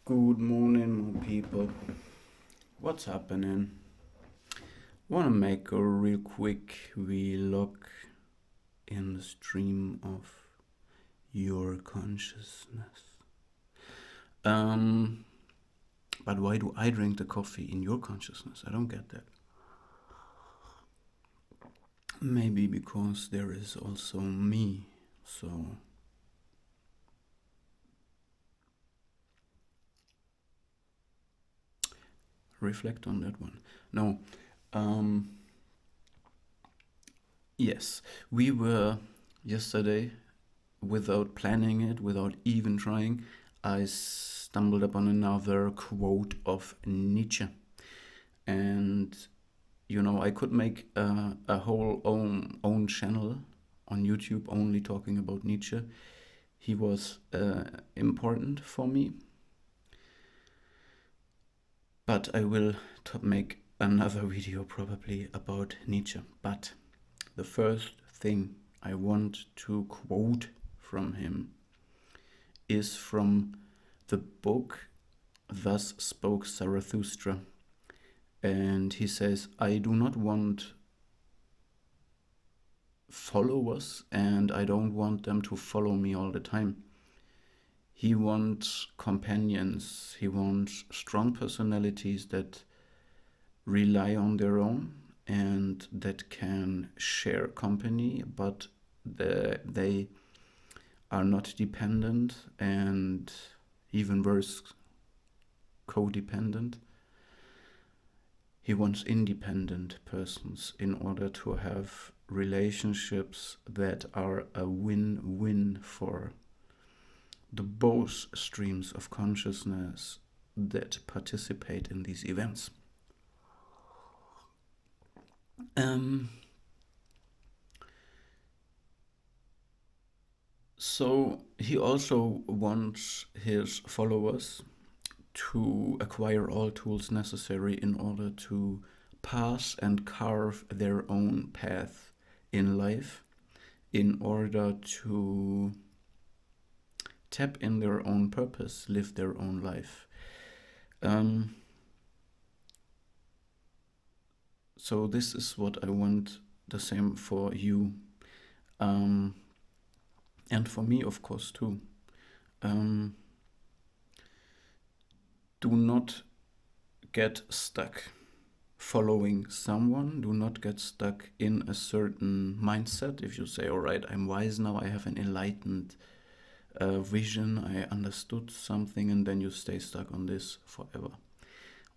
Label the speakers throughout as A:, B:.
A: Good morning, my people. What's happening? Wanna make a real quick vlog in the stream of your consciousness. Um, but why do I drink the coffee in your consciousness? I don't get that. Maybe because there is also me, so reflect on that one. No, yes, we were yesterday, without planning it, without even trying, I stumbled upon another quote of Nietzsche. And, I could make a whole own channel on YouTube only talking about Nietzsche. He was important for me. But I will make another video probably about Nietzsche. But the first thing I want to quote from him is from the book Thus Spoke Zarathustra. And he says, I do not want followers and I don't want them to follow me all the time. He wants companions. He wants strong personalities that rely on their own and that can share company, but they are not dependent and even worse, codependent. He wants independent persons in order to have relationships that are a win-win for the both streams of consciousness that participate in these events. So he also wants his followers to acquire all tools necessary in order to pass and carve their own path in life, in order to tap in their own purpose, live their own life. So this is what I want the same for you, and for me, of course, too. Do not get stuck following someone. Do not get stuck in a certain mindset. If you say, all right, I'm wise now, I have an enlightened vision, I understood something, and then you stay stuck on this forever.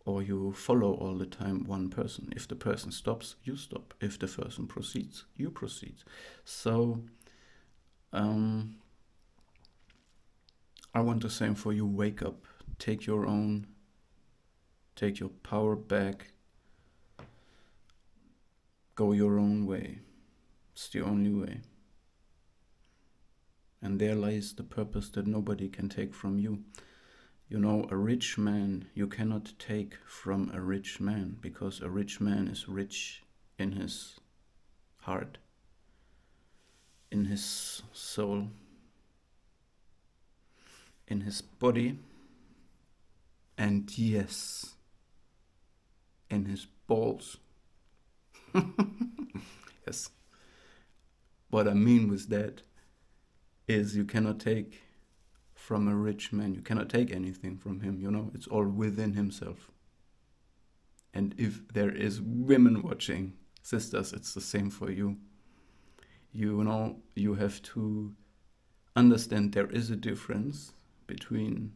A: Or you follow all the time one person. If the person stops, you stop. If the person proceeds, you proceed. So I want the same for you. Wake up, take your power back, go your own way. It's the only way. And there lies the purpose that nobody can take from you. A rich man you cannot take from a rich man, because a rich man is rich in his heart, in his soul, in his body, and yes, in his balls. Yes. What I mean with that is you cannot take from a rich man, you cannot take anything from him, it's all within himself. And if there is women watching, sisters, it's the same for you. You have to understand there is a difference between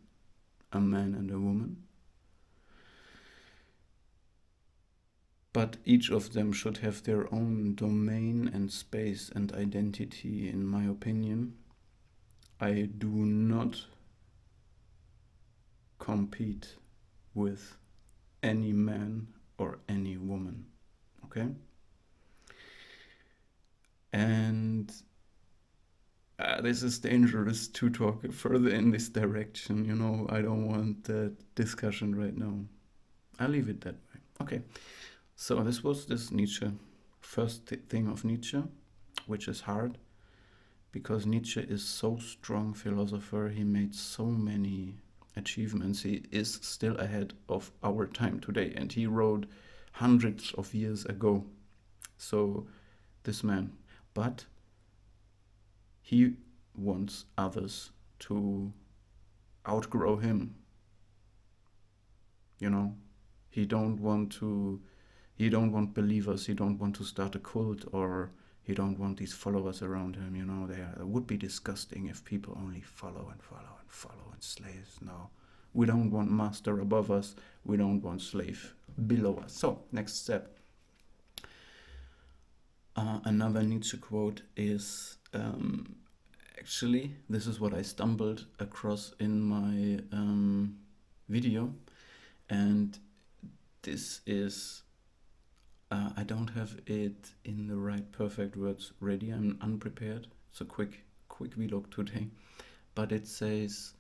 A: a man and a woman. But each of them should have their own domain and space and identity, in my opinion. I do not compete with any man or any woman, okay? And this is dangerous to talk further in this direction, I don't want that discussion right now. I'll leave it that way. Okay, so this was this Nietzsche, first thing of Nietzsche, which is hard, because Nietzsche is so strong philosopher. He made so many achievements. He is still ahead of our time today, and he wrote hundreds of years ago. So this man, but he wants others to outgrow him. You know, he don't want believers, he don't want to start a cult, or he don't want these followers around him. It would be disgusting if people only follow and follow and follow and slaves. No, we don't want master above us, we don't want slave below us. So next step. Another Nietzsche quote is, actually, this is what I stumbled across in my video, and this is, I don't have it in the right perfect words ready. I'm unprepared. It's a quick vlog today, but it says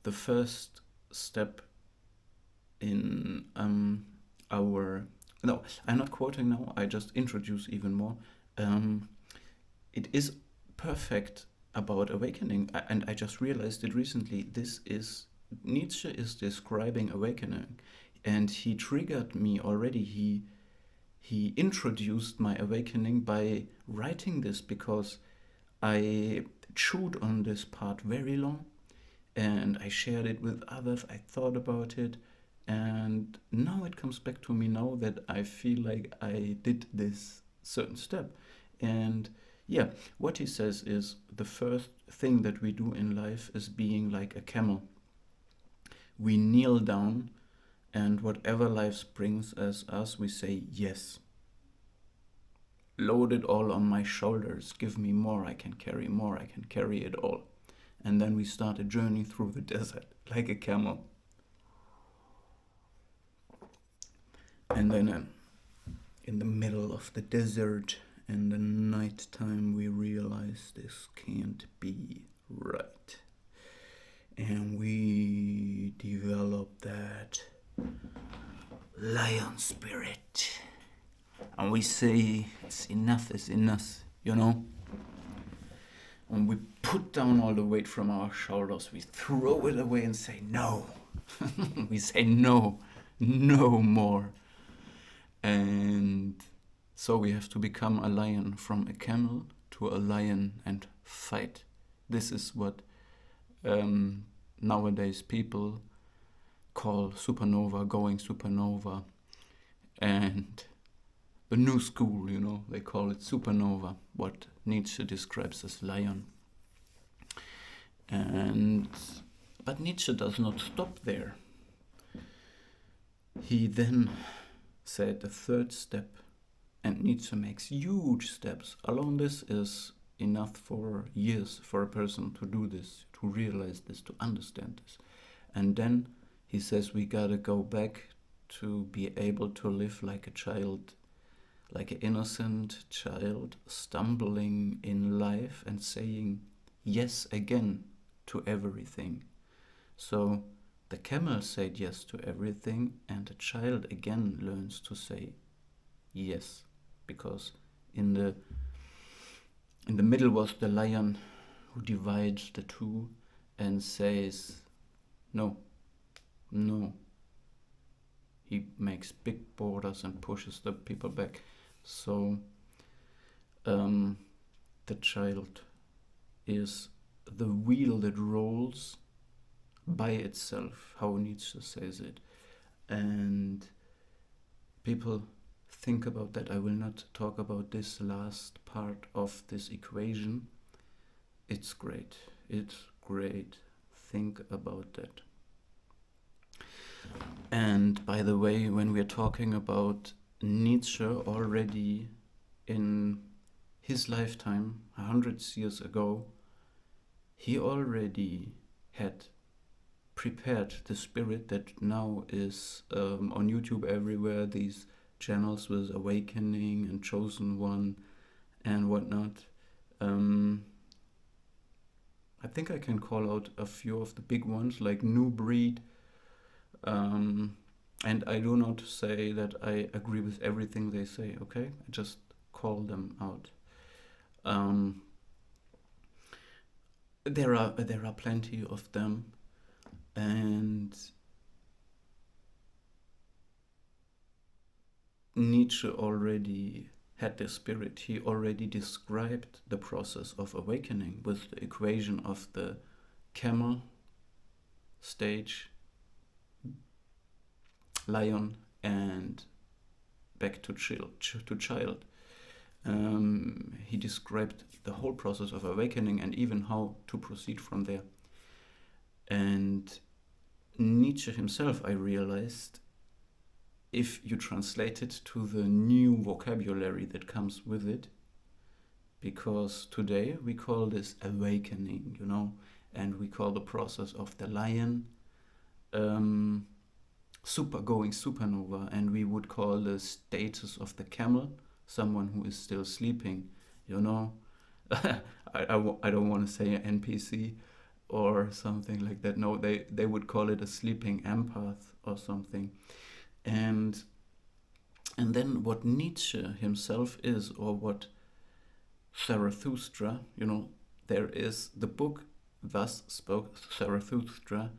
A: the first step in no, I'm not quoting now. I just introduce even more. It is perfect about awakening, and I just realized it recently. Nietzsche is describing awakening, and he triggered me already. He introduced my awakening by writing this, because I chewed on this part very long, and I shared it with others. I thought about it, and now it comes back to me now that I feel like I did this certain step. And yeah, what he says is the first thing that we do in life is being like a camel. We kneel down, and whatever life brings as us, we say yes. Load it all on my shoulders. Give me more. I can carry more. I can carry it all. And then we start a journey through the desert like a camel. And then in the middle of the desert, in the night time, we realize this can't be right. And we develop that lion spirit. And we say, it's enough is enough, And we put down all the weight from our shoulders. We throw it away and say no. We say no more. And so we have to become a lion, from a camel to a lion, and fight. This is what nowadays people call supernova, going supernova. And the new school, they call it supernova, what Nietzsche describes as lion. But Nietzsche does not stop there. He then said the third step, and Nietzsche makes huge steps. Alone this is enough for years for a person to do this, to realize this, to understand this. And then he says we gotta go back to be able to live like a child, like an innocent child, stumbling in life and saying yes again to everything. So the camel said yes to everything, and the child again learns to say yes, because in the middle was the lion, who divides the two and says no. He makes big borders and pushes the people back. So the child is the wheel that rolls by itself, how Nietzsche says it. And people think about that. I will not talk about this last part of this equation. It's great. Think about that. And by the way, when we're talking about Nietzsche, already in his lifetime, 100 years ago, he already had prepared the spirit that now is on YouTube everywhere, these channels with Awakening and Chosen One and whatnot. I think I can call out a few of the big ones, like New Breed. And I do not say that I agree with everything they say, okay? I just call them out. There are plenty of them, and And Nietzsche already had this spirit. He already described the process of awakening with the equation of the camel stage, lion, and back to child. He described the whole process of awakening and even how to proceed from there. And Nietzsche himself, I realized, if you translate it to the new vocabulary that comes with it, because today we call this awakening, and we call the process of the lion going supernova, and we would call the status of the camel someone who is still sleeping, I don't want to say an NPC or something like that. No, they would call it a sleeping empath or something. And then what Nietzsche himself is, or what Zarathustra, there is the book Thus Spoke Zarathustra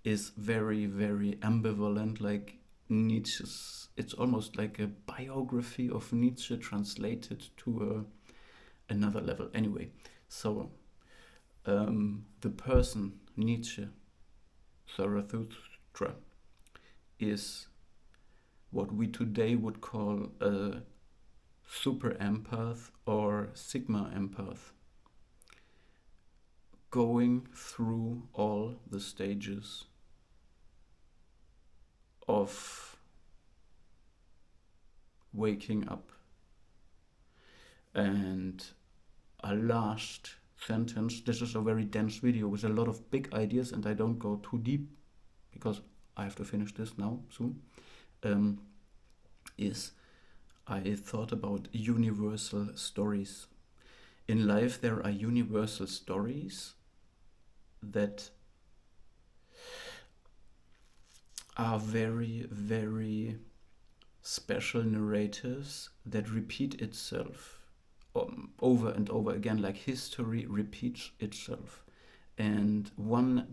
A: is very, very ambivalent, like Nietzsche's. It's almost like a biography of Nietzsche translated to another level. Anyway, so the person Nietzsche, Zarathustra, is what we today would call a super empath or sigma empath, going through all the stages of waking up. And a last sentence, this is a very dense video with a lot of big ideas, and I don't go too deep because I have to finish this now soon, is I thought about universal stories. In life there are universal stories that are very, very special narratives that repeat itself over and over again, like history repeats itself. And one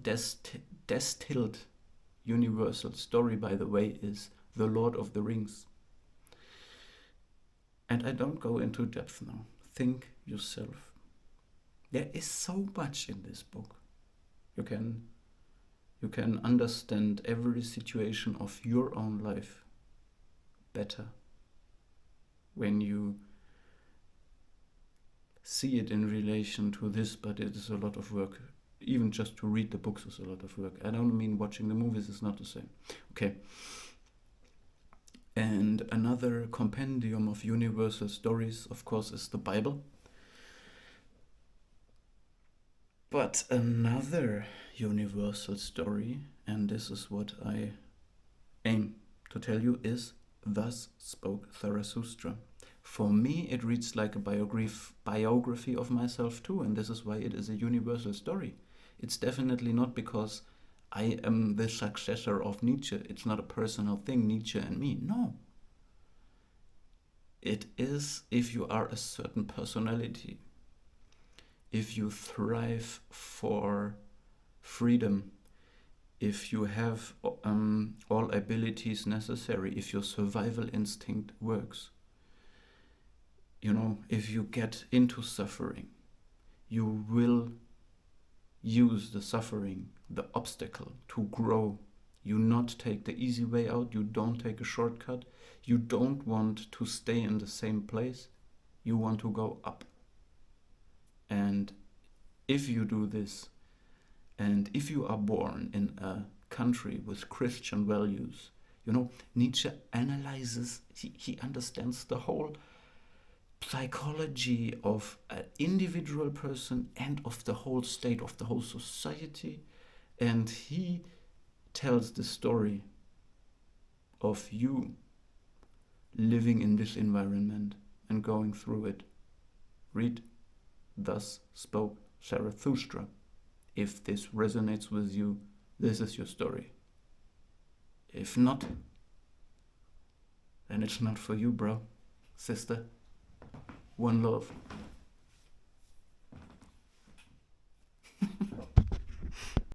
A: distilled universal story, by the way, is The Lord of the Rings. And I don't go into depth now. Think yourself. There is so much in this book. You can understand every situation of your own life better when you see it in relation to this, but it is a lot of work. Even just to read the books is a lot of work. I don't mean watching the movies is not the same. Okay. And another compendium of universal stories, of course, is the Bible. But another universal story, and this is what I aim to tell you, is Thus Spoke Zarathustra. For me, it reads like a biography of myself too, and this is why it is a universal story. It's definitely not because I am the successor of Nietzsche. It's not a personal thing, Nietzsche and me. No. It is if you are a certain personality, if you thrive for freedom, if you have all abilities necessary, if your survival instinct works, if you get into suffering, you will use the suffering, the obstacle, to grow. You not take the easy way out, you don't take a shortcut, you don't want to stay in the same place, you want to go up. And if you do this, and if you are born in a country with Christian values, Nietzsche analyzes, he understands the whole psychology of an individual person and of the whole state, of the whole society, and he tells the story of you living in this environment and going through it. Read Thus Spoke Zarathustra. If this resonates with you, this is your story. If not, then it's not for you, bro, sister. One love.